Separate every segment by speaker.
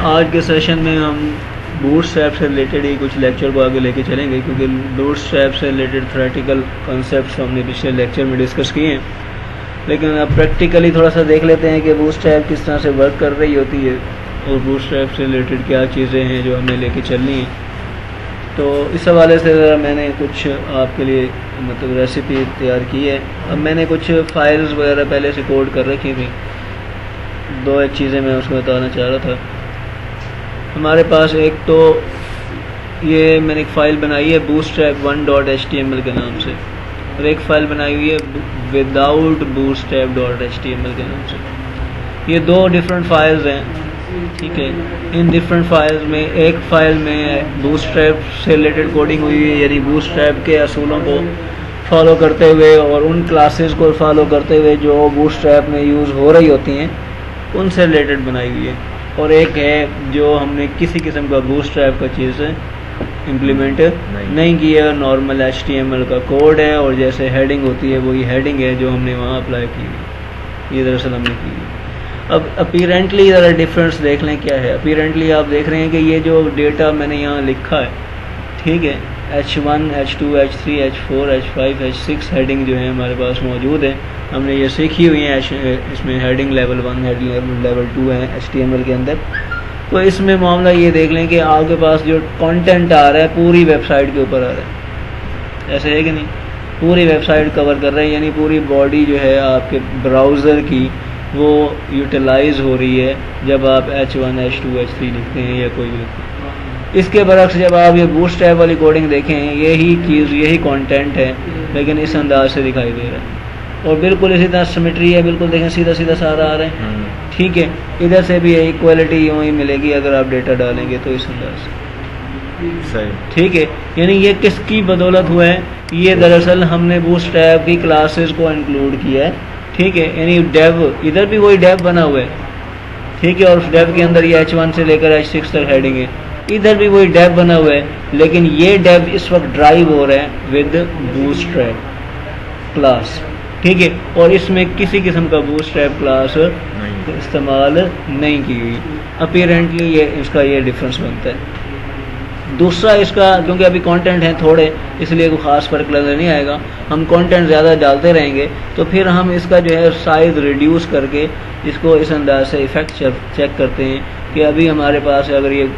Speaker 1: आज के सेशन में हम बूटस्ट्रैप से रिलेटेड ही कुछ लेक्चर को आगे लेके चलेंगे, क्योंकि बूटस्ट्रैप से रिलेटेड थ्योरेटिकल कॉन्सेप्ट्स हमने पिछले लेक्चर में डिस्कस किए हैं, लेकिन अब प्रैक्टिकली थोड़ा सा देख लेते हैं कि बूटस्ट्रैप किस तरह से वर्क कर रही होती है और बूटस्ट्रैप से रिलेटेड क्या चीज़ें हैं जो हमें लेके चलनी हैं। तो इस हवाले से ज़रा मैंने कुछ आपके लिए मतलब रेसिपी तैयार की है। अब मैंने कुछ फाइल्स वगैरह पहले से कोड कर रखी थी, दो एक चीज़ें मैं उसको बताना चाह रहा था। हमारे पास एक तो ये मैंने एक फ़ाइल बनाई है bootstrap1.html के नाम से, और एक फ़ाइल बनाई हुई है विदाउट bootstrap.html के नाम से। ये दो डिफरेंट फाइल्स हैं, ठीक है। इन डिफरेंट फाइल्स में एक फ़ाइल में बूटस्ट्रैप से रिलेटेड कोडिंग हुई है, यानी बूटस्ट्रैप के असूलों को फॉलो करते हुए और उन क्लासेस को फॉलो करते हुए जो बूटस्ट्रैप में यूज़ हो रही होती हैं उनसे रिलेटेड बनाई हुई है। और एक है जो हमने किसी किस्म का बूटस्ट्रैप का चीज़ इम्प्लीमेंट नहीं किया है, नॉर्मल HTML का कोड है और जैसे हेडिंग होती है वही हेडिंग है जो हमने वहाँ अप्लाई की है, ये दरअसल हमने की है। अब अपीरेंटली ज़रा डिफरेंस देख लें क्या है। अपीरेंटली आप देख रहे हैं कि ये जो डेटा मैंने यहाँ लिखा है, ठीक है, H1, H2, H3, H4, H5, H6 heading जो है हमारे पास मौजूद है, हमने ये सीखी हुई है। इसमें हेडिंग लेवल 1, हेडिंग लेवल 2 है HTML के अंदर। तो इसमें मामला ये देख लें कि आपके पास जो कंटेंट आ रहा है पूरी वेबसाइट के ऊपर आ रहा है, ऐसे है कि नहीं, पूरी वेबसाइट कवर कर रहे हैं, यानी पूरी बॉडी जो है आपके ब्राउज़र की वो यूटिलाइज हो रही है जब आप H1, H2, H3 लिखते हैं या कोई भी लिखते हैं। इसके बरक्स जब आप ये बूटस्ट्रैप वाली कोडिंग देखें, यही चीज़ यही कंटेंट है लेकिन इस अंदाज से दिखाई दे रहा है और बिल्कुल इसी तरह सिमेट्री है, बिल्कुल देखें सीधा सीधा सारा आ रहा है, ठीक है। इधर से भी यही क्वालिटी यूँ ही मिलेगी अगर आप डेटा डालेंगे तो इस अंदाज से सही, ठीक है। यानी ये किसकी बदौलत हुआ है, ये दरअसल हमने बूटस्ट्रैप की क्लासेस को इंक्लूड किया है, ठीक है। यानी डेव, इधर भी वही डेव बना हुआ है, ठीक है, और उस डेव के अंदर ये H1 से लेकर H6 तक हेडिंग है, इधर भी वही डेव बना हुआ है, लेकिन ये डेव इस वक्त ड्राइव हो रहा है विद बूटस्ट्रैप क्लास, ठीक है, और इसमें किसी किस्म का बूटस्ट्रैप क्लास इस्तेमाल नहीं की हुई। अपीरेंटली ये इसका ये डिफरेंस बनता है। दूसरा इसका, क्योंकि अभी कंटेंट है थोड़े, इसलिए कोई ख़ास फ़र्क नज़र नहीं आएगा। हम कंटेंट ज़्यादा डालते रहेंगे तो फिर हम इसका जो है साइज़ रिड्यूस करके इसको इस अंदाज से इफ़ेक्ट चेक करते हैं कि अभी हमारे पास अगर ये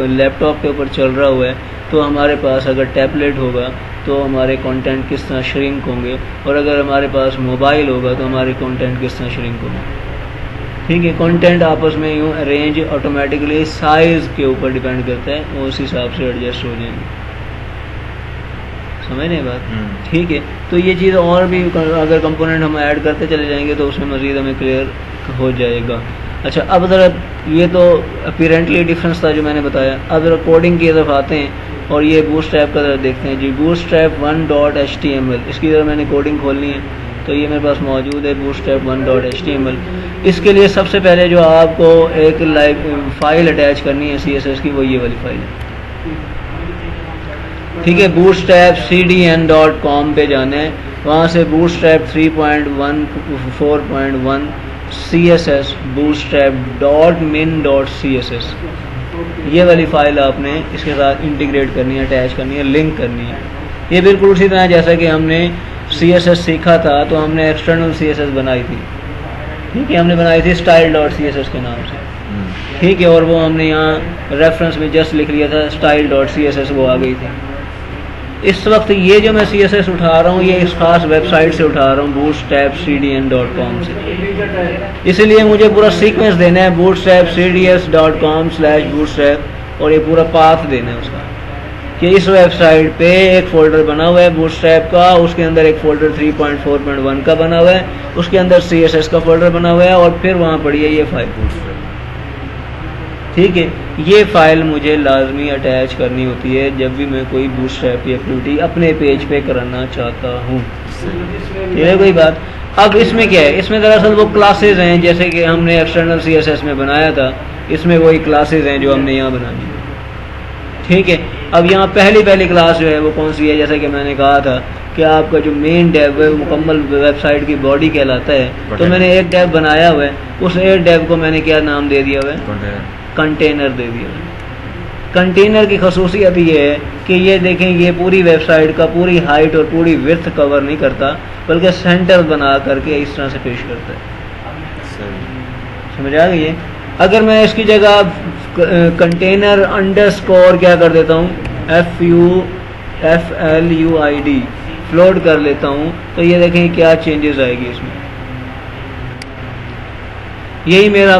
Speaker 1: लैपटॉप के ऊपर चल रहा हुआ है तो हमारे पास अगर टैबलेट होगा तो हमारे कंटेंट किस तरह श्रिंक होंगे, और अगर हमारे पास मोबाइल होगा तो हमारे कंटेंट किस तरह श्रिंक होंगे, ठीक है। कंटेंट आपस में यूँ अरेंज ऑटोमेटिकली साइज़ के ऊपर डिपेंड करता है, वो उस हिसाब से एडजस्ट हो जाएंगे, समझ नहीं बात, ठीक है। तो ये चीज़ और भी अगर कंपोनेंट हम ऐड करते चले जाएंगे तो उसमें मज़ीद हमें क्लियर हो जाएगा। अच्छा, अब ज़रा ये तो अपीरेंटली डिफरेंस था जो मैंने बताया। अब ज़रा कोडिंग की तरफ आते हैं और ये बूटस्ट्रैप का ज़रा देखते हैं जी। bootstrap1.html, इसकी ज़रा मैंने कोडिंग खोलनी है तो ये मेरे पास मौजूद है bootstrap1.html। इसके लिए सबसे पहले जो आपको एक फाइल अटैच करनी है CSS की, वो ये वाली फाइल है, ठीक है। bootstrapcdn.com पे जाना है, वहाँ से bootstrap 3.1 CSS bootstrap.min.css ये वाली फाइल आपने इसके साथ इंटीग्रेट करनी है, अटैच करनी है, लिंक करनी है। ये बिल्कुल उसी तरह जैसा कि हमने CSS सीखा था तो हमने एक्सटर्नल CSS बनाई थी, ठीक है, हमने बनाई थी style.css के नाम से, ठीक है, और वो हमने यहाँ रेफरेंस में जस्ट लिख लिया था style.css, वो आ गई थी। इस वक्त ये जो मैं CSS उठा रहा हूँ ये इस खास वेबसाइट से उठा रहा हूँ bootstrapcdn.com से, इसलिए मुझे पूरा सीक्वेंस देना है bootstrapcds.com/bootstrap और ये पूरा पाथ देना है उसका कि इस वेबसाइट पे एक फ़ोल्डर बना हुआ है बूटस्ट्रैप का, उसके अंदर एक फ़ोल्डर 3.4.1 का बना हुआ है, उसके अंदर CSS का फ़ोल्डर बना हुआ है और फिर वहाँ पड़ी है ये फाइल बूटस्ट्रैप, ठीक है। ये फ़ाइल मुझे लाजमी अटैच करनी होती है जब भी मैं कोई बूटस्ट्रैप की एक्टिविटी अपने पेज पे करना चाहता हूँ, ये कोई बात। अब इसमें क्या है, इसमें दरअसल वो क्लासेस हैं जैसे कि हमने एक्सटर्नल CSS में बनाया था, इसमें वही क्लासेस हैं जो हमने यहाँ बनानी है, ठीक है। अब यहाँ पहली क्लास जो है वो कौन सी है, जैसा कि मैंने कहा था कि आपका जो मेन डेव है मुकम्मल वेबसाइट की बॉडी कहलाता है, तो मैंने एक डेव बनाया हुआ है, उस एक डेव को मैंने क्या नाम दे दिया हुआ है, कंटेनर दे दिया। कंटेनर की खसूसियत ये है कि ये देखें ये पूरी वेबसाइट का पूरी हाइट और पूरी विड्थ कवर नहीं करता, बल्कि सेंटर बना करके इस तरह से पेश करता है। समझ आ गई है? अगर मैं इसकी जगह कंटेनर अंडरस्कोर क्या कर देता हूँ, FLUID फ्लोट कर लेता हूँ, तो ये देखें क्या चेंजेस आएगी इसमें। यही मेरा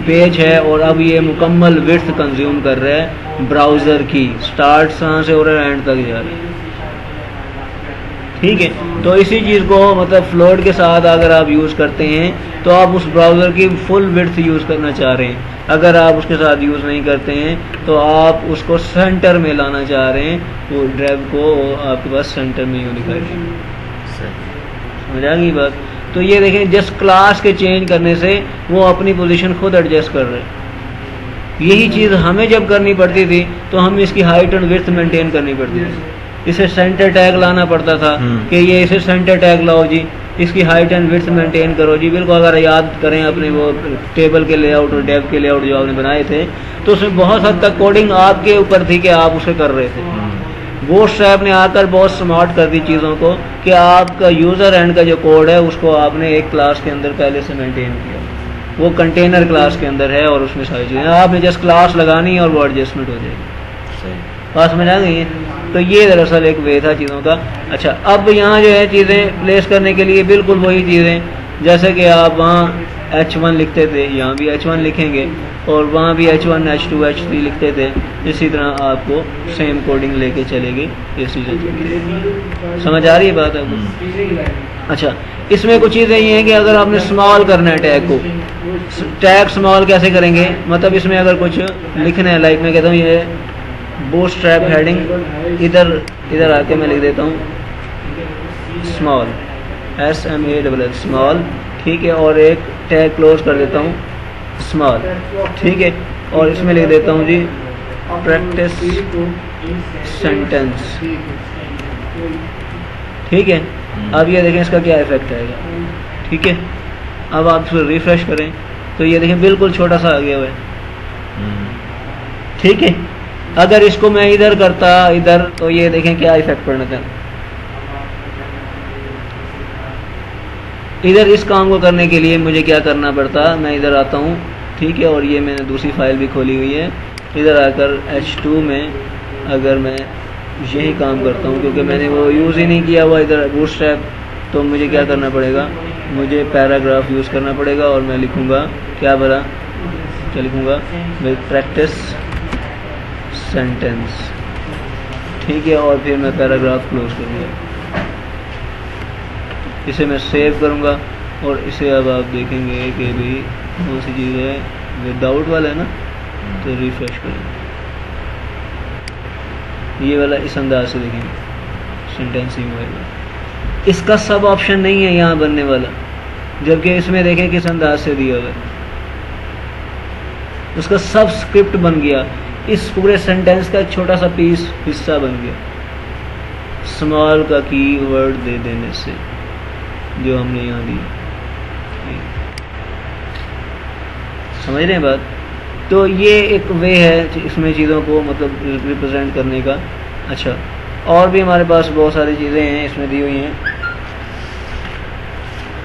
Speaker 1: पेज है और अब ये मुकम्मल विड्थ कंज्यूम कर रहा है ब्राउज़र की, स्टार्ट यहाँ से और एंड तक जा रहा है। ठीक है, तो इसी चीज़ को मतलब फ्लोट के साथ अगर आप यूज़ करते हैं तो आप उस ब्राउज़र की फुल विड्थ यूज़ करना चाह रहे हैं। अगर आप उसके साथ यूज़ नहीं करते हैं तो आप उसको सेंटर में लाना चाह रहे हैं, वो ड्राइव को आपके पास सेंटर में यूँ दिखाएगी। समझ आ गई बात? तो ये देखें जस्ट क्लास के चेंज करने से वो अपनी पोजीशन खुद एडजस्ट कर रहे हैं। यही चीज़ हमें जब करनी पड़ती थी तो हम इसकी हाइट एंड विड्थ मेंटेन करनी पड़ती थी। इसे सेंटर टैग लाना पड़ता था कि ये इसे सेंटर टैग लाओ जी, इसकी हाइट एंड विड्थ मेंटेन करो जी। बिल्कुल अगर याद करें अपने वो टेबल के लेआउट और डेव के लेआउट जो आपने बनाए थे, तो उसमें बहुत हद तक कोडिंग आपके ऊपर थी कि आप उसे कर रहे थे। बूटस्ट्रैप ने आकर बहुत स्मार्ट कर दी चीज़ों को कि आपका यूज़र एंड का जो कोड है उसको आपने एक क्लास के अंदर पहले से मेंटेन किया, वो कंटेनर क्लास के अंदर है और उसमें सारी चीज़ें आपने जस्ट क्लास लगानी है और वो एडजस्टमेंट हो जाएगी। बात समझ आ गई है? तो ये दरअसल एक वे था चीज़ों का। अच्छा, अब यहाँ जो है चीज़ें प्लेस करने के लिए बिल्कुल वही चीज़ें, जैसे कि आप वहाँ H1 लिखते थे, यहाँ भी H1 लिखेंगे और वहाँ भी H1 H2 H3 लिखते थे। इसी तरह आपको सेम कोडिंग लेके चलेगी ये चीज़ें। समझ आ रही है बात आपको? अच्छा, इसमें कुछ चीज़ें ये हैं कि अगर आपने स्मॉल करना है टैग को, टैग स्मॉल कैसे करेंगे, मतलब इसमें अगर कुछ लिखना है, लाइक मैं कहता हूँ ये बूटस्ट्रैप हेडिंग, इधर आके मैं लिख देता हूँ स्मॉल, SMALL स्मॉल, ठीक है, और एक टैग क्लोज कर देता हूँ स्मॉल, ठीक है, और इसमें लिख देता हूँ जी प्रैक्टिस सेंटेंस, ठीक है। अब ये देखें इसका क्या इफेक्ट आएगा, ठीक है। अब आप इसको रिफ्रेश करें तो ये देखें बिल्कुल छोटा सा आ गया हुआ है, ठीक है। अगर इसको मैं इधर करता इधर, तो ये देखें क्या इफेक्ट पड़ना था। इधर इस काम को करने के लिए मुझे क्या करना पड़ता, मैं इधर आता हूँ, ठीक है, और ये मैंने दूसरी फाइल भी खोली हुई है। इधर आकर H2 में अगर मैं यही काम करता हूँ, क्योंकि मैंने वो यूज़ ही नहीं किया हुआ इधर बूटस्ट्रैप, तो मुझे क्या करना पड़ेगा, मुझे पैराग्राफ यूज़ करना पड़ेगा और मैं लिखूँगा क्या भला, क्या लिखूँगा, प्रैक्टिस सेंटेंस, ठीक है, और फिर मैं पैराग्राफ क्लोज करूँगा। इसे मैं सेव करूँगा और इसे अब आप देखेंगे कि भी कौन सी चीज़ है, विदाउट वाला है ना, तो रिफ्रेश करेंगे, ये वाला इस अंदाज से देखेंगे सेंटेंसिंग होगा। इसका सब ऑप्शन नहीं है यहाँ बनने वाला, जबकि इसमें देखें किस अंदाज से दिया हुआ है, उसका सब स्क्रिप्ट बन गया, इस पूरे सेंटेंस का एक छोटा सा पीस हिस्सा बन गया स्मॉल का कीवर्ड दे देने से, जो हमने यहाँ दिया। समझ रहे हैं बात? तो ये एक वे है इसमें चीज़ों को मतलब रिप्रेजेंट करने का। अच्छा, और भी हमारे पास बहुत सारी चीज़ें हैं इसमें दी हुई हैं,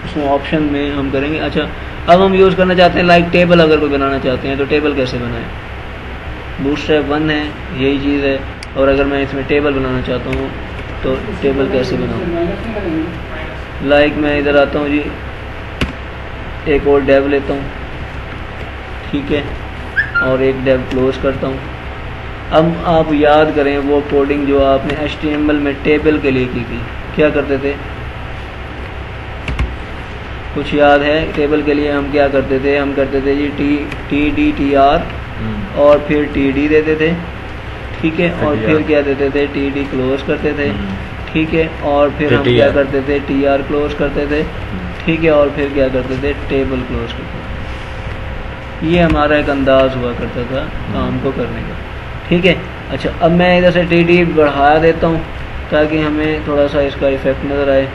Speaker 1: इसमें ऑप्शन में हम करेंगे। अच्छा, अब हम यूज़ करना चाहते हैं लाइक टेबल, अगर कोई बनाना चाहते हैं तो टेबल कैसे बनाएं। बूटस्ट्रैप 1 है, यही चीज़ है, और अगर मैं इसमें टेबल बनाना चाहता हूँ तो टेबल कैसे बनाऊँ। लाइक मैं इधर आता हूँ जी, एक और डेव लेता हूँ, ठीक है, और एक डेव क्लोज करता हूँ। अब आप याद करें वो कोडिंग जो आपने HTML में टेबल के लिए की थी, क्या करते थे, कुछ याद है? टेबल के लिए हम क्या करते थे, हम करते थे जी TDTR और फिर TD देते थे, ठीक है, और फिर क्या देते थे, TD क्लोज करते थे, ठीक है, और फिर हम क्या करते थे, TR क्लोज करते थे, ठीक है, और फिर क्या करते थे, टेबल क्लोज करते थे। ये हमारा एक अंदाज हुआ करता था काम को करने का, ठीक है। अच्छा, अब मैं इधर से TD बढ़ा देता हूँ ताकि हमें थोड़ा सा इसका इफेक्ट नज़र आए,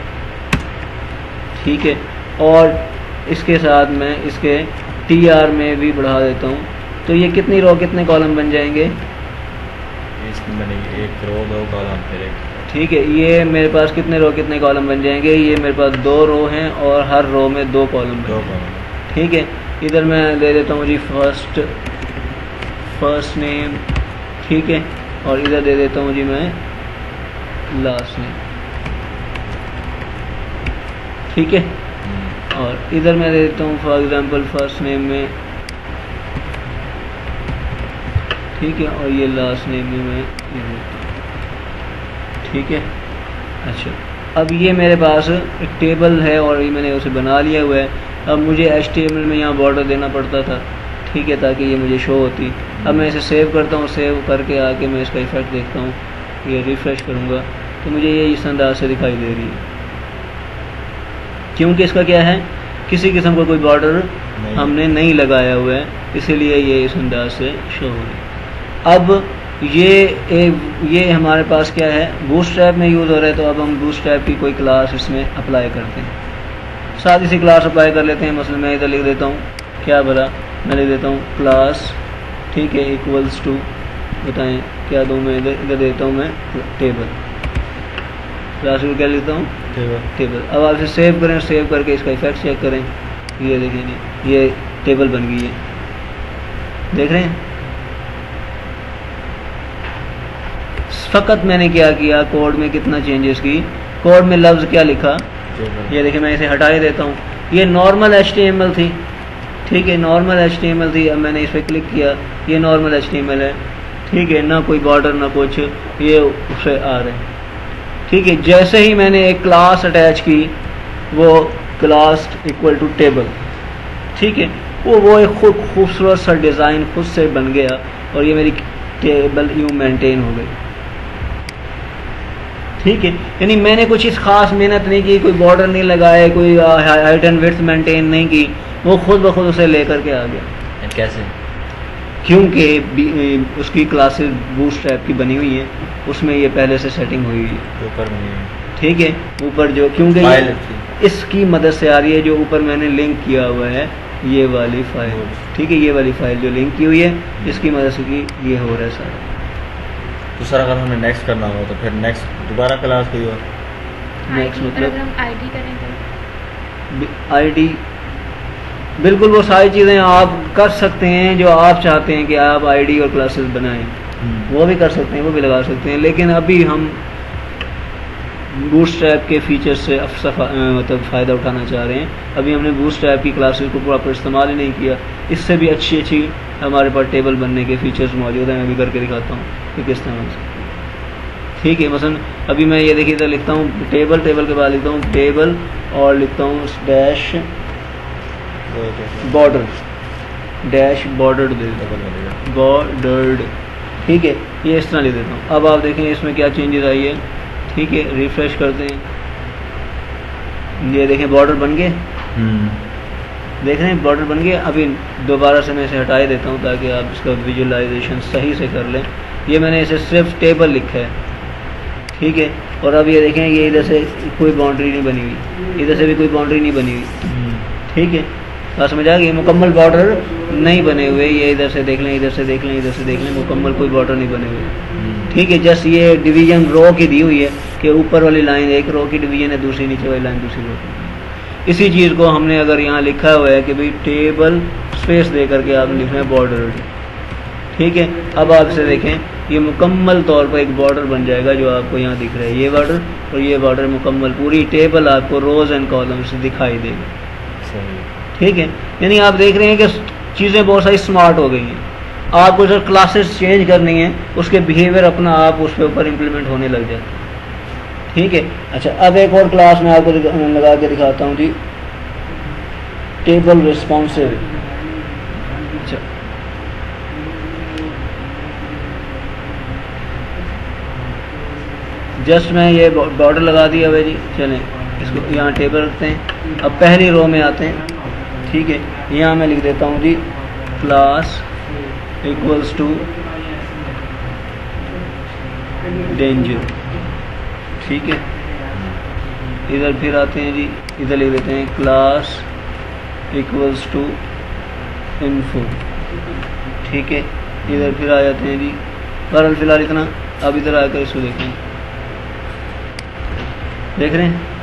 Speaker 1: ठीक है, और इसके साथ मैं इसके TR में भी बढ़ा देता हूँ तो ये कितनी रो कितने कॉलम बन जाएंगे?
Speaker 2: इसमें बनेगी एक रो 2 कॉलम फिर एक।
Speaker 1: ठीक है, ये मेरे पास कितने रो कितने कॉलम बन जाएंगे? ये मेरे पास 2 रो हैं और हर रो में 2 कॉलम बन जाएंगे। ठीक है, इधर मैं ले देता हूँ जी फर्स्ट नेम, ठीक है, और इधर दे देता हूँ जी मैं लास्ट नेम, ठीक है, और इधर मैं दे देता हूँ फॉर एग्जांपल फर्स्ट नेम में, ठीक है, और ये लास्ट नेम में मैं ये देता हूँ, ठीक है। अच्छा, अब ये मेरे पास एक टेबल है और ये मैंने उसे बना लिया हुआ है। अब मुझे HTML में यहाँ बॉर्डर देना पड़ता था, ठीक है, ताकि ये मुझे शो होती। अब मैं इसे सेव करता हूँ, सेव करके आके मैं इसका इफेक्ट देखता हूँ, ये रिफ्रेश करूँगा तो मुझे ये इस अंदाज से दिखाई दे रही है, क्योंकि इसका क्या है, किसी किस्म का कोई बॉर्डर हमने नहीं लगाया हुआ है, इसीलिए ये इस अंदाज से शो हो रही है। अब ये हमारे पास क्या है, बूटस्ट्रैप में यूज़ हो रहा है, तो अब हम बूटस्ट्रैप की कोई क्लास इसमें अप्लाई करते हैं, साथ ही सी क्लास अप्लाई कर लेते हैं। मसलन मैं इधर लिख देता हूँ क्या भला, मैं लिख देता हूँ क्लास, ठीक है, इक्वल्स टू, बताएं क्या दूँ मैं, इधर देता हूँ मैं टेबल, क्लास को क्या लिखता हूँ टेबल। अब आप इसे सेव करें, सेव करके इसका इफेक्ट चेक करें, ये देखेंगे ये टेबल बन गई है, देख रहे हैं। फ़कत मैंने क्या किया, कोड में कितना चेंजेस की, कोड में लफ्ज़ क्या लिखा, ये देखिए, मैं इसे हटा ही देता हूँ। ये नॉर्मल HTML थी, ठीक है, नॉर्मल HTML थी। अब मैंने इस पर क्लिक किया, ये नॉर्मल HTML है, ठीक है, ना कोई बॉर्डर ना कुछ, ये उससे आ रहे हैं, ठीक है। जैसे ही मैंने एक क्लास अटैच की, वो क्लास इक्वल टू टेबल, ठीक है, वो एक खूबसूरत सा डिज़ाइन खुद से बन गया और ये मेरी टेबल यूँ मेंटेन हो गई, ठीक है। यानी मैंने कुछ इस खास मेहनत नहीं की, कोई बॉर्डर नहीं लगाए, कोई हाइट एंड विड्थ मेंटेन नहीं की, वो खुद ब खुद उसे लेकर के आ गया।
Speaker 2: कैसे?
Speaker 1: क्योंकि उसकी क्लासेस बूटस्ट्रैप की बनी हुई है, उसमें ये पहले से सेटिंग हुई हुई है,
Speaker 2: ऊपर बनी हुई,
Speaker 1: ठीक है, ऊपर जो, क्योंकि इसकी मदद से आ रही है, जो ऊपर मैंने लिंक किया हुआ है ये वाली फाइल, ठीक है, ये वाली फाइल जो लिंक की हुई है, इसकी मदद से ये हो रहा है सारा।
Speaker 2: तो सर अगर हमें नेक्स्ट करना हो तो फिर नेक्स्ट दोबारा क्लास कोई और,
Speaker 1: नेक्स्ट मतलब
Speaker 3: हम ID करें तो
Speaker 1: ID, बिल्कुल वो सारी चीज़ें आप कर सकते हैं जो आप चाहते हैं कि आप ID और क्लासेस बनाएं, वो भी कर सकते हैं, वो भी लगा सकते हैं। लेकिन अभी हम बूटस्ट्रैप के फीचर्स से मतलब फ़ायदा उठाना चाह रहे हैं। अभी हमने बूटस्ट्रैप की क्लासेस को प्रॉपर इस्तेमाल ही नहीं किया। इससे भी अच्छी हमारे पास टेबल बनने के फीचर्स मौजूद हैं, मैं भी करके दिखाता हूँ कि किस तरह से, ठीक है। मसलन अभी मैं ये देखिए इधर लिखता हूँ टेबल, टेबल के बाद लिखता हूँ टेबल और लिखता हूँ डैश बॉर्डर, डैश बॉर्डर्ड दे देता हूँ, बॉर्डर्ड, ठीक है, ये इस तरह लिख देता हूँ। अब आप देखें इसमें क्या चेंजेस आई है, ठीक है, रिफ्रेश करते हैं, ये देखें बॉर्डर बन गए, देख रहे हैं बॉर्डर बन गए। अभी दोबारा से मैं इसे हटा ही देता हूँ ताकि आप इसका विजुअलाइजेशन सही से कर लें। ये मैंने इसे सिर्फ टेबल लिखा है, ठीक है, और अब ये देखें ये इधर से कोई बाउंड्री नहीं बनी हुई, इधर से भी कोई बाउंड्री नहीं बनी हुई, ठीक है, बात समझ आ गई। मुकम्मल बॉर्डर नहीं बने हुए, ये इधर से देख लें, इधर से देख लें, इधर से देख लें, मुकम्मल कोई बॉर्डर नहीं बने हुए, ठीक है। जस्ट ये डिवीजन रो की दी हुई है कि ऊपर वाली लाइन एक रो की डिवीजन है, दूसरी नीचे वाली लाइन दूसरी रो की। इसी चीज़ को हमने अगर यहाँ लिखा हुआ है कि भाई टेबल स्पेस दे करके आप लिखना है बॉर्डर, ठीक है। अब आप इसे देखें, ये मुकम्मल तौर पर एक बॉर्डर बन जाएगा जो आपको यहाँ दिख रहा है, ये बॉर्डर और ये बॉर्डर मुकम्मल पूरी टेबल आपको रोज एंड कॉलम्स दिखाई देगी, ठीक है। यानी आप देख रहे हैं कि चीज़ें बहुत सारी स्मार्ट हो गई हैं। आपको जब क्लासेस चेंज करनी है, उसके बिहेवियर अपना आप उस पर ऊपर इम्प्लीमेंट होने लग जाते हैं, ठीक है। अच्छा, अब एक और क्लास मैं आपको लगा के दिखाता हूँ जी, टेबल रिस्पॉन्सिव। अच्छा, जस्ट मैं ये बॉर्डर लगा दिया हुआ जी, चलें इसको यहाँ टेबल रखते हैं। अब पहली रो में आते हैं, ठीक है, यहाँ मैं लिख देता हूँ जी क्लास इक्वल्स टू डेंजर, ठीक है। इधर फिर आते हैं जी, इधर लिख देते हैं क्लास इक्वल्स टू इन्फो, ठीक है, इधर फिर आ जाते हैं जी। बहरहाल फिलहाल इतना, अब इधर आकर इसको देखें, देख रहे हैं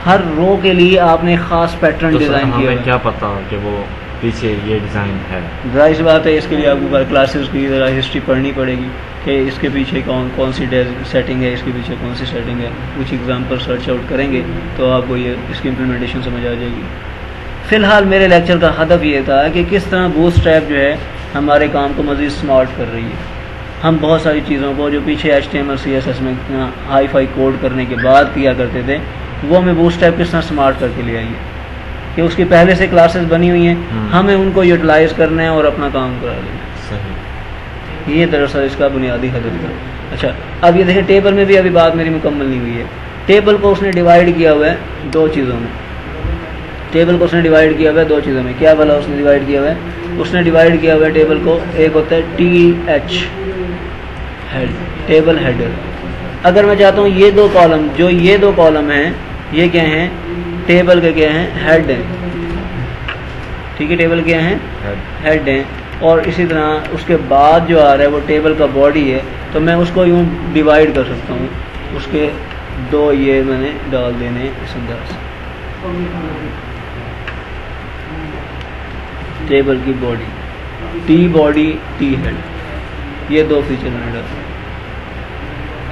Speaker 1: हर रो के लिए आपने खास पैटर्न
Speaker 2: तो सर
Speaker 1: डिजाइन किया
Speaker 2: हमें क्या पता कि वो पीछे ये डिजाइन है?
Speaker 1: जाहिर सी बात है, इसके लिए आपको क्लासेस की ज़रा हिस्ट्री पढ़नी पड़ेगी कि इसके पीछे कौन सी सेटिंग है, इसके पीछे कौन सी सेटिंग है। कुछ एग्जाम्पल सर्च आउट करेंगे तो आपको ये इसकी इम्प्लीमेंटेशन समझ आ जाएगी। फ़िलहाल मेरे लेक्चर का हदफ ये था कि किस तरह बूटस्ट्रैप जो है हमारे काम को मज़ीद स्मार्ट कर रही है। हम बहुत सारी चीज़ों को जो पीछे HTML CSS में हाई फाई कोड करने के बाद किया करते थे, वो हमें बूटस्ट्रैप किस तरह स्मार्ट करके ले आई है कि उसकी पहले से क्लासेस बनी हुई हैं, हमें उनको यूटिलाइज़ करना है और अपना काम करा लेना है।
Speaker 2: सही।
Speaker 1: ये दरअसल इसका बुनियादी हदफ था। अच्छा, अब ये देखें, टेबल में भी अभी बात मेरी मुकम्मल नहीं हुई है। टेबल को उसने डिवाइड किया हुआ है दो चीज़ों में। टेबल को उसने डिवाइड किया हुआ है दो चीज़ों में। क्या भला उसने डिवाइड किया हुआ है? उसने डिवाइड किया हुआ है टेबल को, एक होता है TH हेड, टेबल हेडर। अगर मैं चाहता हूँ ये दो कॉलम, जो ये दो कॉलम हैं, ये क्या हैं? टेबल के क्या हैं? हेड हैं। ठीक है, टेबल क्या हैं? हेड हैं। और इसी तरह उसके बाद जो आ रहा है वो टेबल का बॉडी है, तो मैं उसको यूँ डिवाइड कर सकता हूँ। उसके दो ये मैंने डाल देने इस अंदाज से। टेबल की body, T body T head, ये दो फीचर मैंने डाले।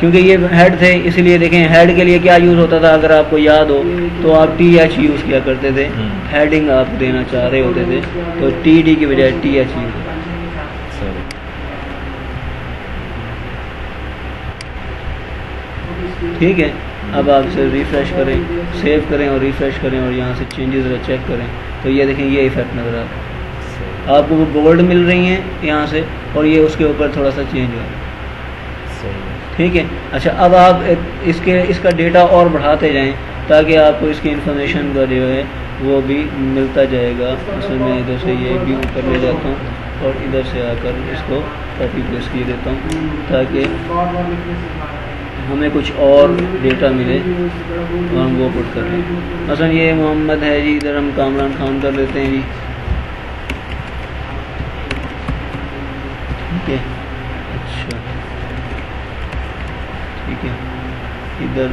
Speaker 1: क्योंकि ये हेड थे, इसीलिए देखें हेड के लिए क्या यूज़ होता था, अगर आपको याद हो तो आप TH यूज़ किया करते थे। हेडिंग आप देना चाह रहे होते थे तो TD की बजाय TH यूज़ होता था। ठीक है, अब आप इसे रिफ़्रेश करें, सेव करें और रिफ़्रेश करें और यहाँ से चेंजेस ज़रा चेक करें तो ये देखें ये इफ़ेक्ट नज़र आता है। आपको वो बोल्ड मिल रही हैं यहाँ से और ये उसके ऊपर थोड़ा सा चेंज हो रहा है। ठीक है। अच्छा, अब आप इसका डेटा और बढ़ाते जाएं ताकि आपको इसकी इंफॉर्मेशन का जो है वो भी मिलता जाएगा। उसमें मैं इधर से ये भी ऊपर ले जाता हूँ और इधर से आकर इसको कॉपी पेस्ट किए देता हूँ ताकि हमें कुछ और डेटा मिले और हम वो पुट कर लें। मसलन ये मोहम्मद है जी, इधर हम कामरान खान कर लेते हैं जी। ठीक है, अच्छा ठीक है, इधर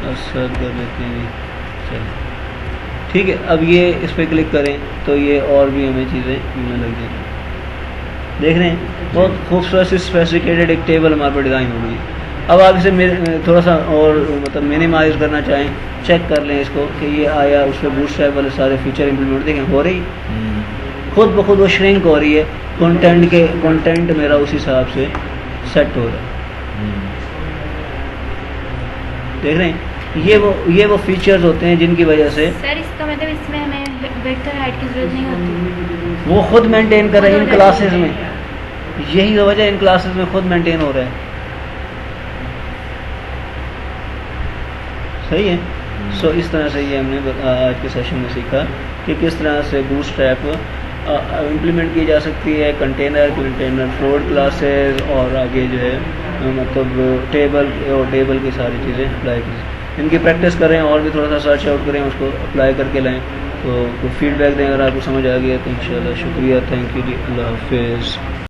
Speaker 1: असद कर लेते हैं। चलो ठीक है, अब ये इस पर क्लिक करें तो ये और भी हमें चीज़ें मिलने लग जाएंगी। देख रहे हैं, बहुत खूबसूरत सी स्पेसिफिकेटेड एक टेबल हमारे पर डिज़ाइन हो गई। अब आप इसे थोड़ा सा और मतलब मिनिमाइज़ करना चाहें, चेक कर लें इसको कि ये आया उस पर बूटस्ट्रैप वाले सारे फीचर इंप्लीमेंट देखें हो रही, खुद ब खुद वो श्रिंक हो रही है। कंटेंट मेरा उस हिसाब से सेट हो रहा है। देख रहे हैं, ये वो फीचर्स होते हैं जिनकी वजह से
Speaker 3: सर इसका मतलब इसमें हमें वेक्टर हाइट की जरूरत नहीं होती,
Speaker 1: वो खुद मेंटेन कर रहे हैं इन क्लासेस में। यही तो वजह, इन क्लासेस में खुद मेंटेन हो रहा है। सही है। सो इस तरह से ये हमने आज के सेशन में सीखा कि किस तरह से बूटस्ट्रैप इम्प्लीमेंट की जा सकती है। कंटेनर फ्लोट क्लासेस और आगे जो है मतलब टेबल की सारी चीज़ें अप्लाई की। इनकी प्रैक्टिस करें और भी थोड़ा सा सर्च आउट करें, उसको अप्लाई करके लाएं। तो फीडबैक दें अगर आपको समझ आ गया तो इंशाल्लाह। शुक्रिया, थैंक यू जी, अल्लाह हाफिज़।